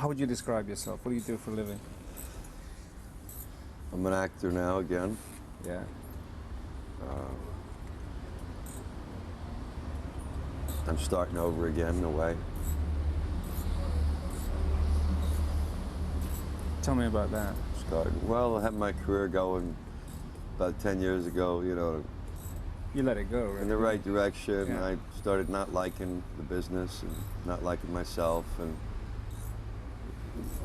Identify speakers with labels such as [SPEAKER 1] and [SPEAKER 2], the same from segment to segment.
[SPEAKER 1] How would you describe yourself? What do you do for a living?
[SPEAKER 2] I'm an actor now again.
[SPEAKER 1] Yeah.
[SPEAKER 2] I'm starting over again in a way.
[SPEAKER 1] Tell me about that.
[SPEAKER 2] Well, I had my career going about 10 years ago, you know,
[SPEAKER 1] You let it go, right?
[SPEAKER 2] in the right direction.
[SPEAKER 1] Yeah.
[SPEAKER 2] I started not liking the business and not liking myself, and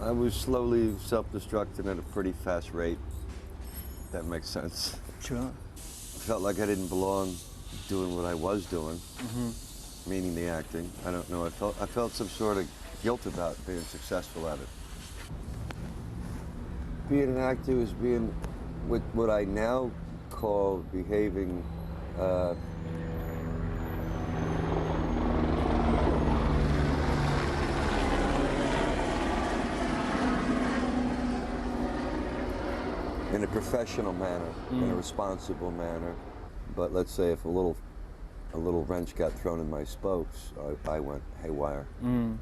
[SPEAKER 2] I was slowly self-destructing at a pretty fast rate. If that makes sense.
[SPEAKER 1] Sure.
[SPEAKER 2] I felt like I didn't belong doing what I was doing, meaning the acting. I don't know. I felt some sort of guilt about being successful at it. Being an actor is being what I now call behaving in a professional manner, in a responsible manner. But let's say if a little wrench got thrown in my spokes, I went haywire, and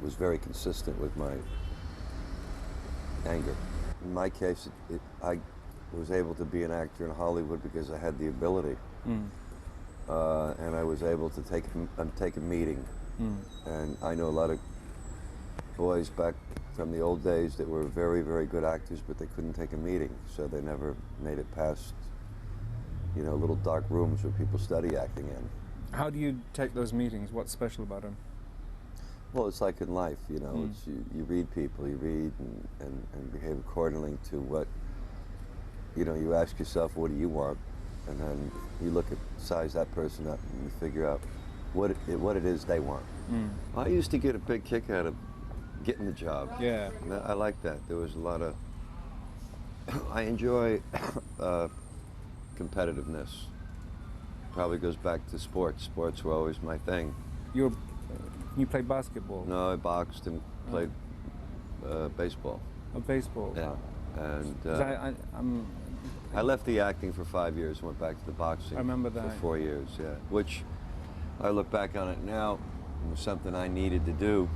[SPEAKER 2] was very consistent with my anger. In my case, I was able to be an actor in Hollywood because I had the ability, and I was able to take a meeting. And I know a lot of boys back from the old days that were very, very good actors, but they couldn't take a meeting, so they never made it past, you know, little dark rooms where people study acting in.
[SPEAKER 1] How do you take those meetings? What's special about them?
[SPEAKER 2] Well, it's like in life, you know. It's you read people, you read and behave accordingly to what, you know, you ask yourself, what do you want? And then you look at, size that person up, and you figure out what it is they want. I used to get a big kick out of getting the job.
[SPEAKER 1] Yeah.
[SPEAKER 2] I like that. There was a lot of, I enjoy competitiveness. Probably goes back to sports. Sports were always my thing.
[SPEAKER 1] You played basketball?
[SPEAKER 2] No, I boxed and played baseball.
[SPEAKER 1] Oh, baseball?
[SPEAKER 2] Yeah. And
[SPEAKER 1] 'Cause
[SPEAKER 2] I left the acting for 5 years and went back to the boxing.
[SPEAKER 1] I remember that.
[SPEAKER 2] For 4 years, yeah. Which, I look back on it now, it was something I needed to do.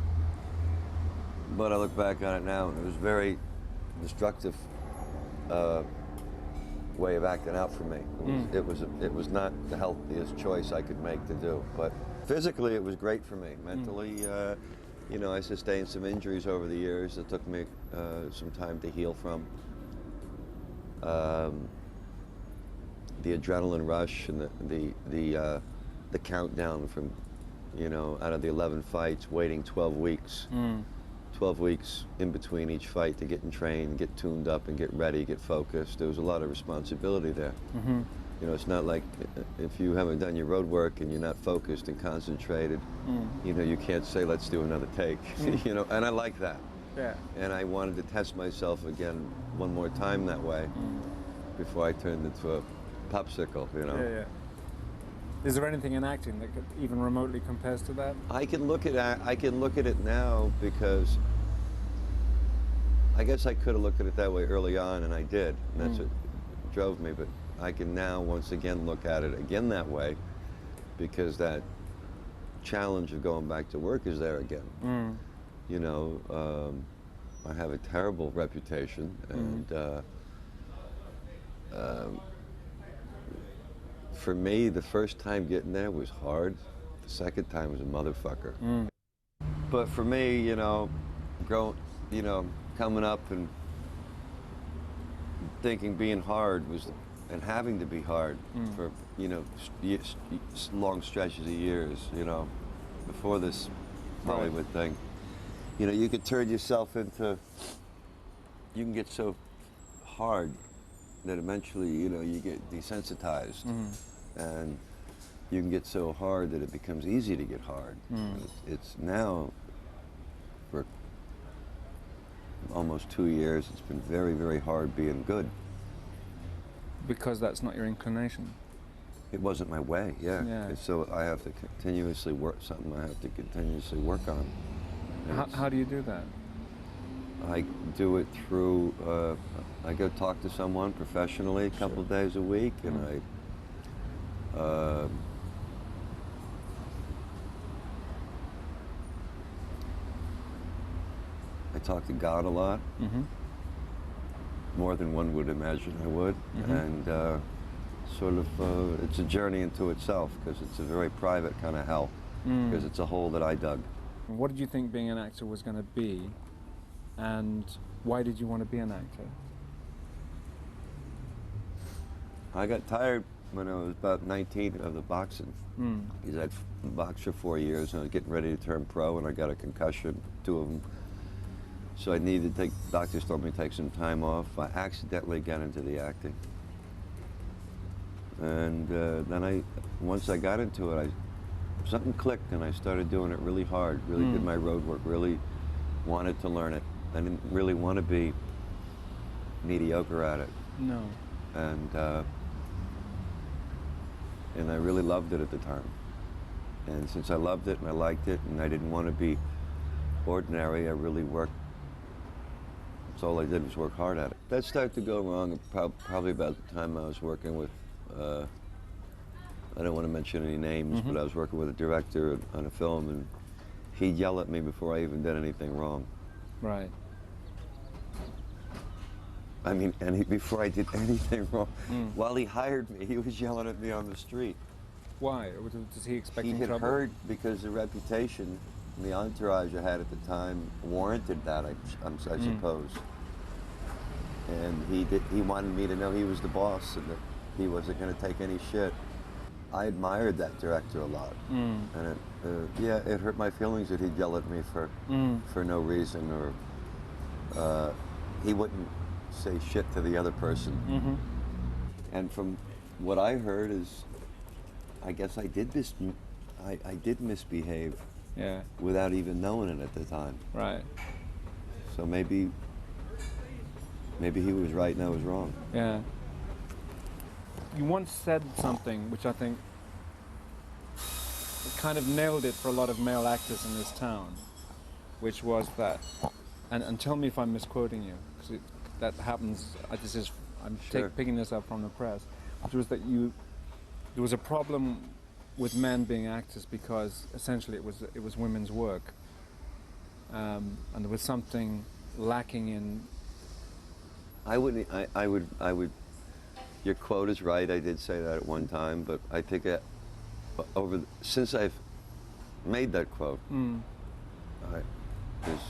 [SPEAKER 2] But I look back on it now, and it was very destructive way of acting out for me. It was not the healthiest choice I could make to do. But physically, it was great for me. Mentally, you know, I sustained some injuries over the years that took me some time to heal from. The adrenaline rush and the countdown from, you know, out of the 11 fights, waiting 12 weeks. 12 weeks in between each fight to get in train, get tuned up and get ready, get focused. There was a lot of responsibility there. You know, it's not like if you haven't done your road work and you're not focused and concentrated, you know, you can't say, let's do another take, you know, and I like that.
[SPEAKER 1] Yeah.
[SPEAKER 2] And I wanted to test myself again one more time that way before I turned into a popsicle, you know.
[SPEAKER 1] Yeah, yeah. Is there anything in acting that even remotely compares to that?
[SPEAKER 2] I can look at it now because I guess I could have looked at it that way early on, and I did, and that's what drove me. But I can now once again look at it again that way because that challenge of going back to work is there again. You know, I have a terrible reputation, and for me, the first time getting there was hard. The second time was a motherfucker. But for me, you know, coming up and thinking being hard was, and having to be hard for, you know, long stretches of years, you know, before this Hollywood thing. You know, you could turn yourself into, you can get so hard that eventually, you know, you get desensitized. And you can get so hard that it becomes easy to get hard. It's now, for almost 2 years, it's been very, very hard being good.
[SPEAKER 1] Because that's not your inclination?
[SPEAKER 2] It wasn't my way, yeah. So I have to continuously work, something I have to continuously work on.
[SPEAKER 1] How do you do that?
[SPEAKER 2] I do it through, I go talk to someone professionally a couple of days a week, and I I talk to God a lot, more than one would imagine I would, and it's a journey into itself, because it's a very private kind of hell, because it's a hole that I dug.
[SPEAKER 1] What did you think being an actor was going to be, and why did you want to be an actor?
[SPEAKER 2] I got tired when I was about 19 of the boxing. Because I'd boxed for 4 years, and I was getting ready to turn pro, and I got a concussion, 2 of them. So I needed to take, doctors told me to take some time off. I accidentally got into the acting. And then once I got into it, something clicked, and I started doing it really hard, really did my road work, really wanted to learn it. I didn't really want to be mediocre at it.
[SPEAKER 1] No.
[SPEAKER 2] And I really loved it at the time. And since I loved it and I liked it and I didn't want to be ordinary, I really worked. That's all I did was work hard at it. That started to go wrong probably about the time I was working with, I don't want to mention any names, but I was working with a director on a film, and he'd yell at me before I even did anything wrong.
[SPEAKER 1] Right.
[SPEAKER 2] I mean, before I did anything wrong, while he hired me, he was yelling at me on the street.
[SPEAKER 1] Why? Was he expecting
[SPEAKER 2] trouble? He had heard, because the reputation, the entourage I had at the time warranted that, I suppose. And he wanted me to know he was the boss and that he wasn't going to take any shit. I admired that director a lot, and it hurt my feelings that he'd yell at me for no reason, or he wouldn't say shit to the other person. And from what I heard is, I guess I did misbehave.
[SPEAKER 1] Yeah.
[SPEAKER 2] Without even knowing it at the time.
[SPEAKER 1] Right.
[SPEAKER 2] So maybe he was right and I was wrong.
[SPEAKER 1] Yeah. You once said something which I think kind of nailed it for a lot of male actors in this town, which was that, and tell me if I'm misquoting you, because that happens. I'm
[SPEAKER 2] Sure.
[SPEAKER 1] picking this up from the press, which was that there was a problem with men being actors because essentially it was women's work, and there was something lacking in.
[SPEAKER 2] I would. Your quote is right. I did say that at one time, but I think since I've made that quote, there's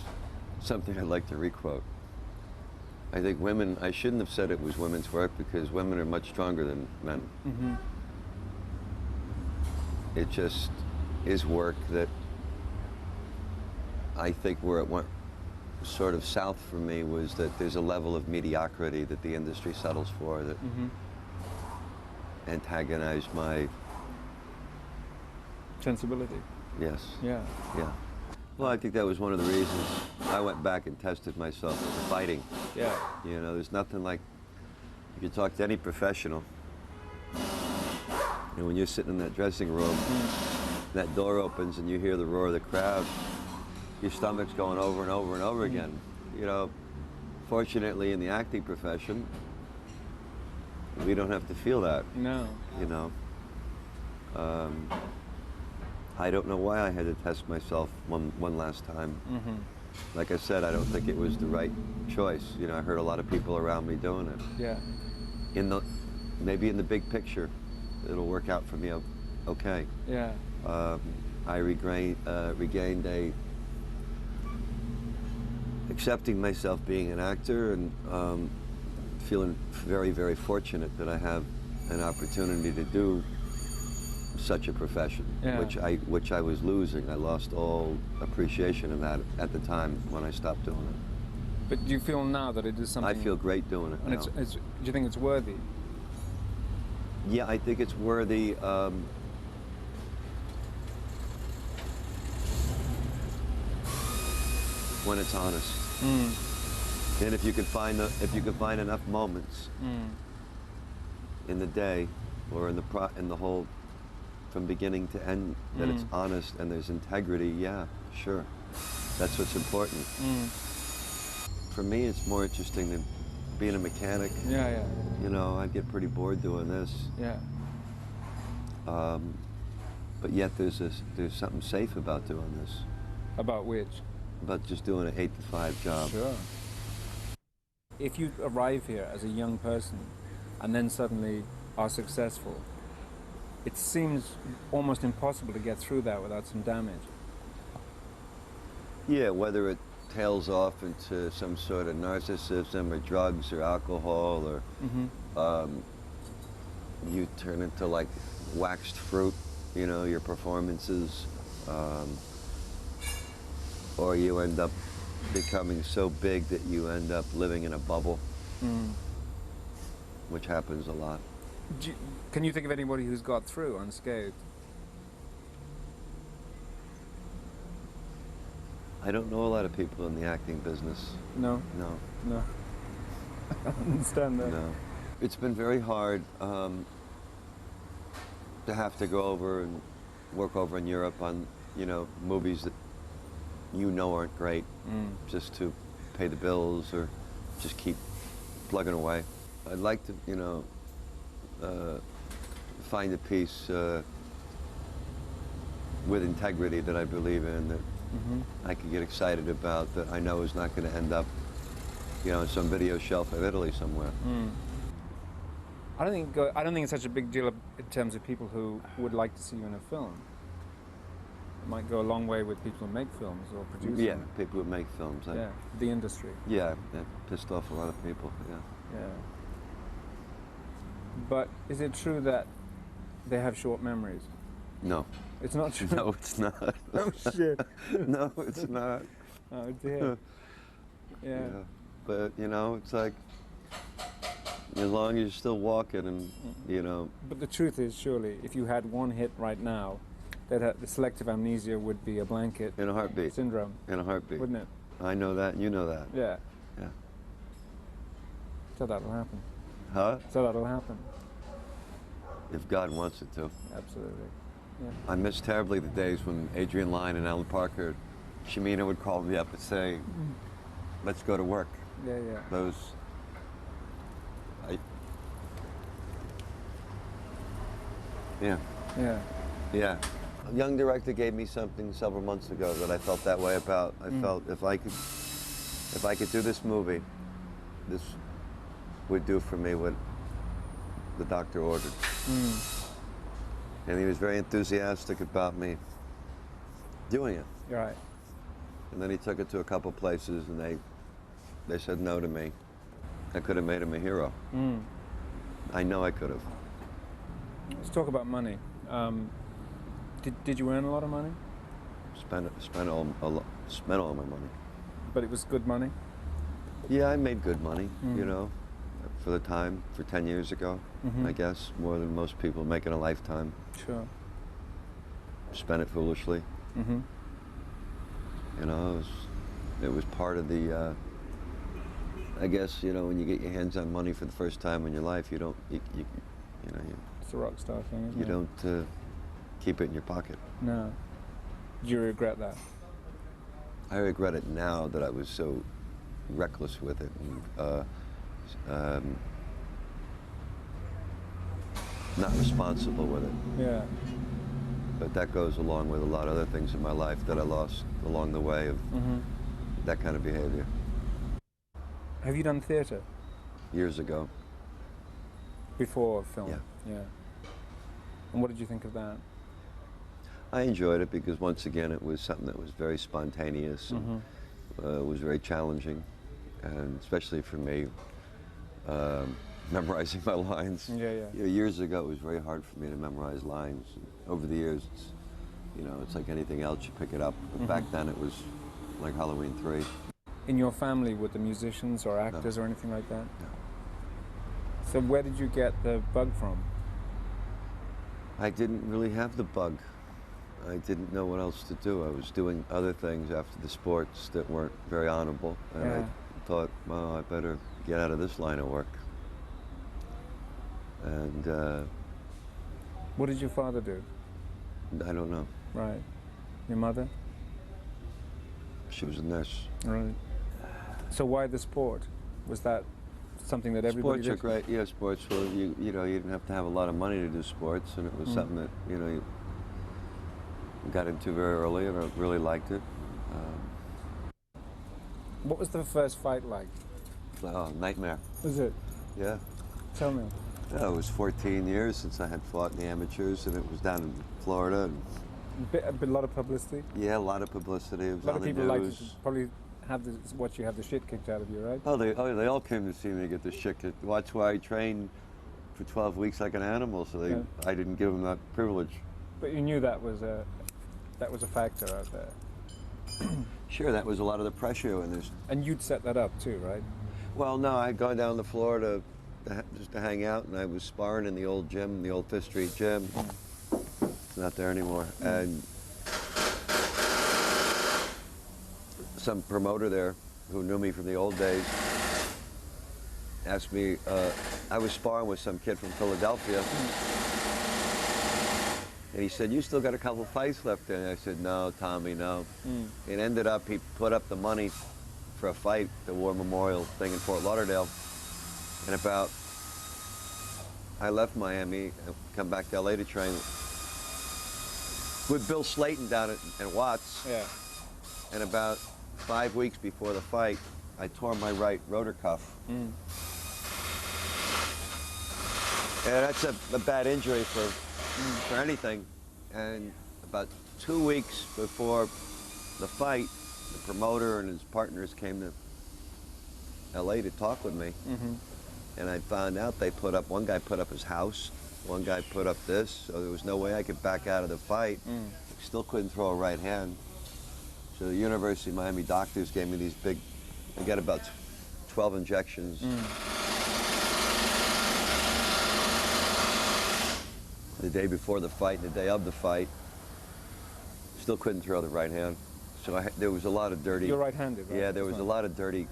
[SPEAKER 2] something I'd like to requote. I think women. I shouldn't have said it was women's work, because women are much stronger than men. It just is work that I think where it went sort of south for me was that there's a level of mediocrity that the industry settles for that antagonized my
[SPEAKER 1] sensibility.
[SPEAKER 2] Yes.
[SPEAKER 1] Yeah.
[SPEAKER 2] Yeah. Well, I think that was one of the reasons I went back and tested myself with fighting.
[SPEAKER 1] Yeah.
[SPEAKER 2] You know, there's nothing like, if you talk to any professional, and when you're sitting in that dressing room, that door opens and you hear the roar of the crowd, your stomach's going over and over and over again. You know, fortunately in the acting profession, we don't have to feel that.
[SPEAKER 1] No.
[SPEAKER 2] You know. I don't know why I had to test myself one last time. Like I said, I don't think it was the right choice. You know, I heard a lot of people around me doing it.
[SPEAKER 1] Yeah.
[SPEAKER 2] Maybe in the big picture, it'll work out for me okay.
[SPEAKER 1] Yeah.
[SPEAKER 2] I regained accepting myself being an actor, and feeling very, very fortunate that I have an opportunity to do such a profession, which I was losing. I lost all appreciation of that at the time when I stopped doing it.
[SPEAKER 1] But do you feel now that it is something?
[SPEAKER 2] I feel great doing it now.
[SPEAKER 1] Do you think it's worthy?
[SPEAKER 2] Yeah, I think it's worthy. When it's honest, and if you could find enough moments in the day or in the whole, from beginning to end, that it's honest and there's integrity. Yeah, sure, that's what's important. For me, it's more interesting than being a mechanic.
[SPEAKER 1] Yeah.
[SPEAKER 2] You know, I'd get pretty bored doing this.
[SPEAKER 1] Yeah.
[SPEAKER 2] But yet there's something safe about doing this.
[SPEAKER 1] About which?
[SPEAKER 2] about just doing an 8-to-5 job.
[SPEAKER 1] Sure. If you arrive here as a young person and then suddenly are successful, it seems almost impossible to get through that without some damage.
[SPEAKER 2] Yeah, whether it tails off into some sort of narcissism or drugs or alcohol or you turn into like waxed fruit, you know, your performances, or you end up becoming so big that you end up living in a bubble, which happens a lot.
[SPEAKER 1] Can you think of anybody who's got through unscathed?
[SPEAKER 2] I don't know a lot of people in the acting business.
[SPEAKER 1] No?
[SPEAKER 2] No.
[SPEAKER 1] No. I understand that.
[SPEAKER 2] No. It's been very hard to have to go over and work over in Europe on, you know, movies that you know aren't great, just to pay the bills or just keep plugging away. I'd like to, you know, find a piece with integrity that I believe in, that I could get excited about, that I know is not going to end up, you know, on some video shelf of Italy somewhere.
[SPEAKER 1] I don't think it's such a big deal in terms of people who would like to see you in a film. It might go a long way with people who make films or produce
[SPEAKER 2] Yeah,
[SPEAKER 1] them.
[SPEAKER 2] people who make films.
[SPEAKER 1] Yeah, the industry.
[SPEAKER 2] Yeah, that pissed off a lot of people. Yeah.
[SPEAKER 1] Yeah. But is it true that they have short memories?
[SPEAKER 2] No.
[SPEAKER 1] It's not true.
[SPEAKER 2] No, it's not.
[SPEAKER 1] Oh shit.
[SPEAKER 2] No, it's not.
[SPEAKER 1] Oh dear. Yeah.
[SPEAKER 2] But you know, it's like, as long as you're still walking, and you know.
[SPEAKER 1] But the truth is, surely, if you had one hit right now, that the selective amnesia would be a blanket
[SPEAKER 2] In a heartbeat.
[SPEAKER 1] syndrome,
[SPEAKER 2] In a heartbeat.
[SPEAKER 1] wouldn't it?
[SPEAKER 2] I know that, and you know that.
[SPEAKER 1] Yeah.
[SPEAKER 2] Yeah.
[SPEAKER 1] So that'll happen.
[SPEAKER 2] Huh?
[SPEAKER 1] So that'll happen.
[SPEAKER 2] If God wants it to.
[SPEAKER 1] Absolutely. Yeah.
[SPEAKER 2] I miss terribly the days when Adrian Lyne and Alan Parker, Shamina would call me up and say, let's go to work.
[SPEAKER 1] Yeah, yeah.
[SPEAKER 2] Those, yeah.
[SPEAKER 1] Yeah.
[SPEAKER 2] Yeah. A young director gave me something several months ago that I felt that way about. I felt if I could do this movie, this would do for me what the doctor ordered. And he was very enthusiastic about me doing it.
[SPEAKER 1] You're right.
[SPEAKER 2] And then he took it to a couple places, and they said no to me. I could have made him a hero. I know I could have.
[SPEAKER 1] Let's talk about money. Did you earn a lot of money?
[SPEAKER 2] Spent all my money.
[SPEAKER 1] But it was good money?
[SPEAKER 2] Yeah, I made good money, you know, for the time, for 10 years ago, I guess, more than most people make in a lifetime.
[SPEAKER 1] Sure.
[SPEAKER 2] Spent it foolishly. You know, it was part of the, I guess, you know, when you get your hands on money for the first time in your life, you don't, you know,
[SPEAKER 1] It's a rock star thing, isn't
[SPEAKER 2] you
[SPEAKER 1] it?
[SPEAKER 2] don't keep it in your pocket.
[SPEAKER 1] No. Do you regret that?
[SPEAKER 2] I regret it now that I was so reckless with it, and not responsible with it.
[SPEAKER 1] Yeah.
[SPEAKER 2] But that goes along with a lot of other things in my life that I lost along the way of that kind of behavior.
[SPEAKER 1] Have you done theatre
[SPEAKER 2] Years ago.
[SPEAKER 1] before film?
[SPEAKER 2] Yeah.
[SPEAKER 1] Yeah. And what did you think of that?
[SPEAKER 2] I enjoyed it because, once again, it was something that was very spontaneous and was very challenging, and especially for me, memorizing my lines.
[SPEAKER 1] Yeah, yeah.
[SPEAKER 2] You know, years ago, it was very hard for me to memorize lines. Over the years, it's like anything else, you pick it up. But back then, it was like Halloween 3.
[SPEAKER 1] In your family, were the musicians or actors or anything like that?
[SPEAKER 2] No.
[SPEAKER 1] So where did you get the bug from?
[SPEAKER 2] I didn't really have the bug. I didn't know what else to do. I was doing other things after the sports that weren't very honorable, and
[SPEAKER 1] Yeah.
[SPEAKER 2] I thought, well, I better get out of this line of work. And
[SPEAKER 1] What did your father do?
[SPEAKER 2] I don't know.
[SPEAKER 1] Right. Your mother?
[SPEAKER 2] She was a nurse.
[SPEAKER 1] Right. So why the sport? Was that something that everybody
[SPEAKER 2] Sports are
[SPEAKER 1] did?
[SPEAKER 2] great. Yeah, sports. Well, you didn't have to have a lot of money to do sports, and it was something that you got into very early, and I really liked it.
[SPEAKER 1] What was the first fight like?
[SPEAKER 2] Oh, nightmare.
[SPEAKER 1] Was it?
[SPEAKER 2] Yeah.
[SPEAKER 1] Tell me.
[SPEAKER 2] Yeah, it was 14 years since I had fought in the amateurs, and it was down in Florida. And
[SPEAKER 1] A lot of publicity.
[SPEAKER 2] yeah, a lot of publicity. It was
[SPEAKER 1] A lot
[SPEAKER 2] on
[SPEAKER 1] of
[SPEAKER 2] the
[SPEAKER 1] people like
[SPEAKER 2] news.
[SPEAKER 1] to probably watch you have the shit kicked out of you, right?
[SPEAKER 2] They all came to see me get the shit kicked. Watch why I trained for 12 weeks like an animal, so I didn't give them that privilege.
[SPEAKER 1] But you knew that was a factor out there.
[SPEAKER 2] Sure, that was a lot of the pressure,
[SPEAKER 1] And you'd set that up too, right?
[SPEAKER 2] well, no, I'd gone down to Florida just to hang out, and I was sparring in the old gym, the old Fifth Street gym. It's not there anymore. And some promoter there who knew me from the old days asked me, I was sparring with some kid from Philadelphia, and he said, "You still got a couple fights left?" And I said, "No, Tommy, no." It ended up, he put up the money for a fight, the War Memorial thing in Fort Lauderdale. And I left Miami and come back to LA to train with Bill Slayton down at Watts.
[SPEAKER 1] Yeah.
[SPEAKER 2] And about 5 weeks before the fight, I tore my right rotor cuff. And that's a bad injury for anything. And about 2 weeks before the fight, the promoter and his partners came to LA to talk with me. And I found out one guy put up his house, one guy put up this, so there was no way I could back out of the fight. Still couldn't throw a right hand. So the University of Miami doctors gave me these big, I got about 12 injections. The day before the fight and the day of the fight, still couldn't throw the right hand. So there was a lot of dirty.
[SPEAKER 1] You're right-handed, right?
[SPEAKER 2] Yeah, there was a lot of dirty.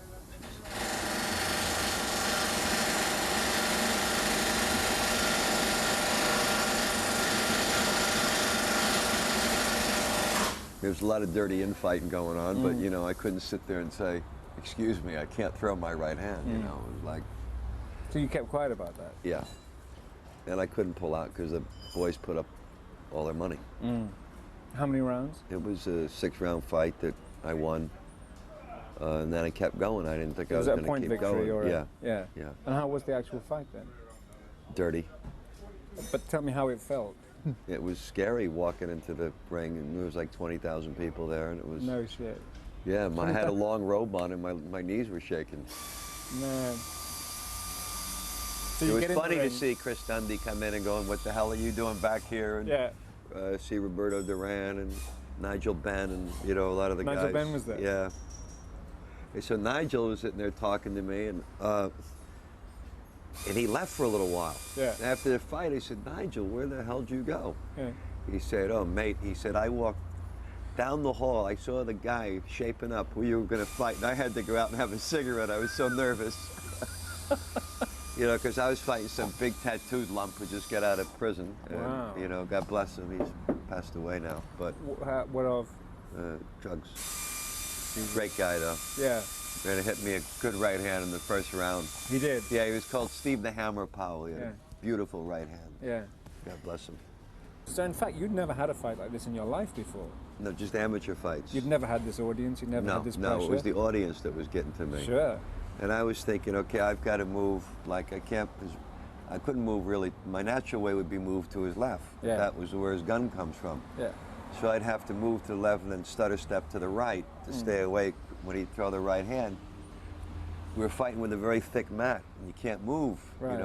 [SPEAKER 2] There was a lot of dirty infighting going on, but you know, I couldn't sit there and say, "Excuse me, I can't throw my right hand." You know, it was like.
[SPEAKER 1] So you kept quiet about that?
[SPEAKER 2] Yeah. And I couldn't pull out because the boys put up all their money.
[SPEAKER 1] How many rounds?
[SPEAKER 2] It was a 6-round fight that I won, and then I kept going. I didn't think I was going to keep going.
[SPEAKER 1] Was that a point victory or?
[SPEAKER 2] Yeah.
[SPEAKER 1] Yeah. And how was the actual fight then?
[SPEAKER 2] Dirty.
[SPEAKER 1] But tell me how it felt.
[SPEAKER 2] It was scary walking into the ring, and there was like 20,000 people there, and it was.
[SPEAKER 1] No shit.
[SPEAKER 2] Yeah, I had a long robe on, and my knees were shaking.
[SPEAKER 1] Man. So
[SPEAKER 2] it was funny to see Chris Dundee come in and going, "What the hell are you doing back here?" And see Roberto Duran and Nigel Benn and a lot of the guys.
[SPEAKER 1] Nigel Benn was there.
[SPEAKER 2] Yeah. And so Nigel was sitting there talking to me, and he left for a little while.
[SPEAKER 1] Yeah.
[SPEAKER 2] After the fight, I said, "Nigel, where the hell did you go?"
[SPEAKER 1] Yeah.
[SPEAKER 2] He said, "Oh, mate," he said, "I walked down the hall. I saw the guy shaping up who you were going to fight, and I had to go out and have a cigarette. I was so nervous." Because I was fighting some big tattooed lump who just got out of prison.
[SPEAKER 1] Wow.
[SPEAKER 2] And, God bless him, he's passed away now. But
[SPEAKER 1] what of?
[SPEAKER 2] Drugs. Great guy, though.
[SPEAKER 1] Yeah.
[SPEAKER 2] And it hit me a good right hand in the first round.
[SPEAKER 1] He did?
[SPEAKER 2] Yeah, he was called Steve the Hammer Powell. He had a beautiful right hand.
[SPEAKER 1] Yeah.
[SPEAKER 2] God bless him.
[SPEAKER 1] So in fact, you'd never had a fight like this in your life before?
[SPEAKER 2] No, just amateur fights.
[SPEAKER 1] You'd never had this audience? You'd never had this pressure?
[SPEAKER 2] No, it was the audience that was getting to me.
[SPEAKER 1] Sure.
[SPEAKER 2] And I was thinking, okay, I've got to move. Like I couldn't move really. My natural way would be move to his left.
[SPEAKER 1] Yeah.
[SPEAKER 2] That was where his gun comes from.
[SPEAKER 1] Yeah.
[SPEAKER 2] So I'd have to move to the left and then stutter step to the right to stay awake when he'd throw the right hand. We were fighting with a very thick mat, and you can't move.
[SPEAKER 1] Right.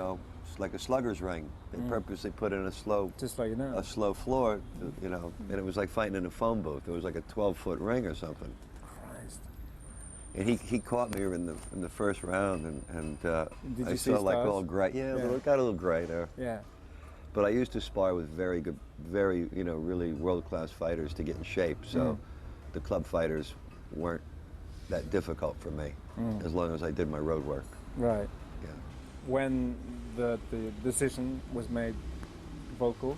[SPEAKER 2] It's like a slugger's ring. They purposely put in a slow,
[SPEAKER 1] just so you know,
[SPEAKER 2] a slow floor. And it was like fighting in a phone booth. It was like a 12-foot ring or something.
[SPEAKER 1] Christ.
[SPEAKER 2] And he caught me in the first round, and I
[SPEAKER 1] see
[SPEAKER 2] saw like
[SPEAKER 1] stars?
[SPEAKER 2] all gray. Yeah, got a little gray there.
[SPEAKER 1] Yeah.
[SPEAKER 2] But I used to spar with very good, very really world-class fighters to get in shape. So the club fighters weren't that difficult for me, as long as I did my road work.
[SPEAKER 1] Right.
[SPEAKER 2] Yeah.
[SPEAKER 1] When the decision was made vocal,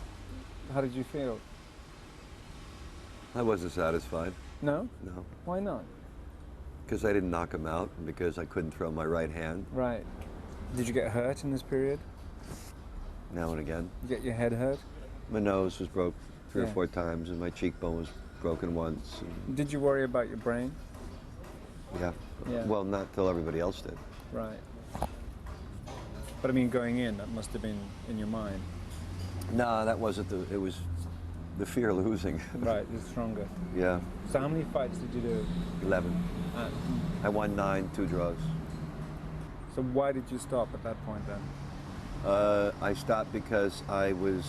[SPEAKER 1] how did you feel?
[SPEAKER 2] I wasn't satisfied.
[SPEAKER 1] No?
[SPEAKER 2] No.
[SPEAKER 1] Why not?
[SPEAKER 2] Because I didn't knock him out, and because I couldn't throw my right hand.
[SPEAKER 1] Right. Did you get hurt in this period?
[SPEAKER 2] Now and again.
[SPEAKER 1] You get your head hurt?
[SPEAKER 2] My nose was broke 3 or 4 times, and my cheekbone was broken once.
[SPEAKER 1] Did you worry about your brain?
[SPEAKER 2] Yeah.
[SPEAKER 1] Yeah.
[SPEAKER 2] Well, not till everybody else did.
[SPEAKER 1] Right. But I mean, going in, that must have been in your mind.
[SPEAKER 2] No, that wasn't it was the fear of losing.
[SPEAKER 1] Right, you're stronger.
[SPEAKER 2] Yeah,
[SPEAKER 1] So how many fights did you do?
[SPEAKER 2] 11.
[SPEAKER 1] Uh,
[SPEAKER 2] I won 9, 2 draws.
[SPEAKER 1] so why did you stop at that point then?
[SPEAKER 2] I stopped because I was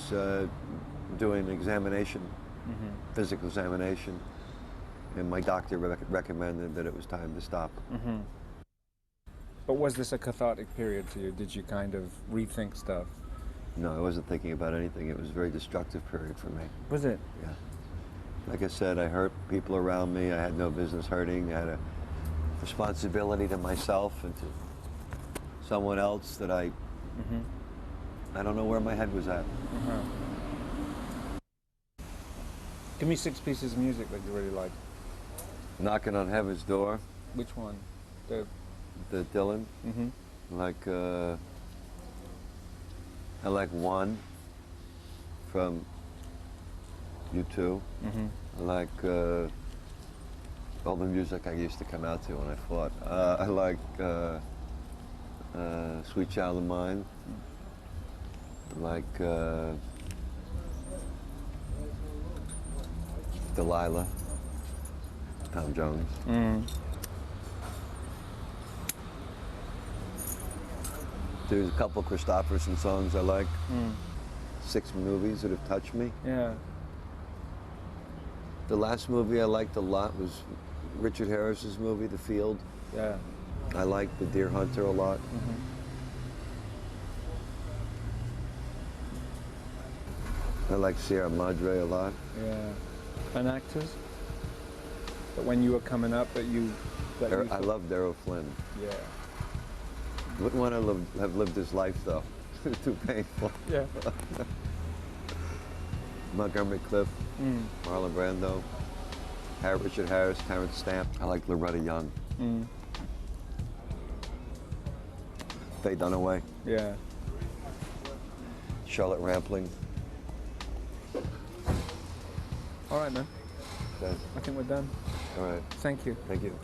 [SPEAKER 2] doing an examination, physical examination, and my doctor recommended that it was time to stop.
[SPEAKER 1] But was this a cathartic period for you? Did you kind of rethink stuff?
[SPEAKER 2] No, I wasn't thinking about anything. It was a very destructive period for me.
[SPEAKER 1] Was it?
[SPEAKER 2] Yeah. Like I said, I hurt people around me. I had no business hurting. I had a responsibility to myself and to someone else that I don't know where my head was at.
[SPEAKER 1] Give me 6 pieces of music that you really like.
[SPEAKER 2] Knocking on Heaven's Door,
[SPEAKER 1] Which one? The
[SPEAKER 2] the Dylan. Like, I like One from U2. I like all the music I used to come out to when I fought. I like Sweet Child of Mine. I like Delilah, Tom Jones. There's a couple Christopherson songs I like. 6 movies that have touched me.
[SPEAKER 1] Yeah.
[SPEAKER 2] The last movie I liked a lot was Richard Harris's movie, The Field.
[SPEAKER 1] Yeah.
[SPEAKER 2] I liked The Deer Hunter a lot. I like Sierra Madre a lot.
[SPEAKER 1] Yeah. And actors? But when you were coming up,
[SPEAKER 2] I love Darryl Flynn.
[SPEAKER 1] Yeah.
[SPEAKER 2] Wouldn't want to have lived his life though. It's too painful.
[SPEAKER 1] Yeah.
[SPEAKER 2] Montgomery Clift, Marlon Brando, Richard Harris, Terrence Stamp. I like Loretta Young. Faye Dunaway,
[SPEAKER 1] Yeah.
[SPEAKER 2] Charlotte Rampling.
[SPEAKER 1] All right, man.
[SPEAKER 2] Okay.
[SPEAKER 1] I think we're done.
[SPEAKER 2] All right.
[SPEAKER 1] Thank you.
[SPEAKER 2] Thank you.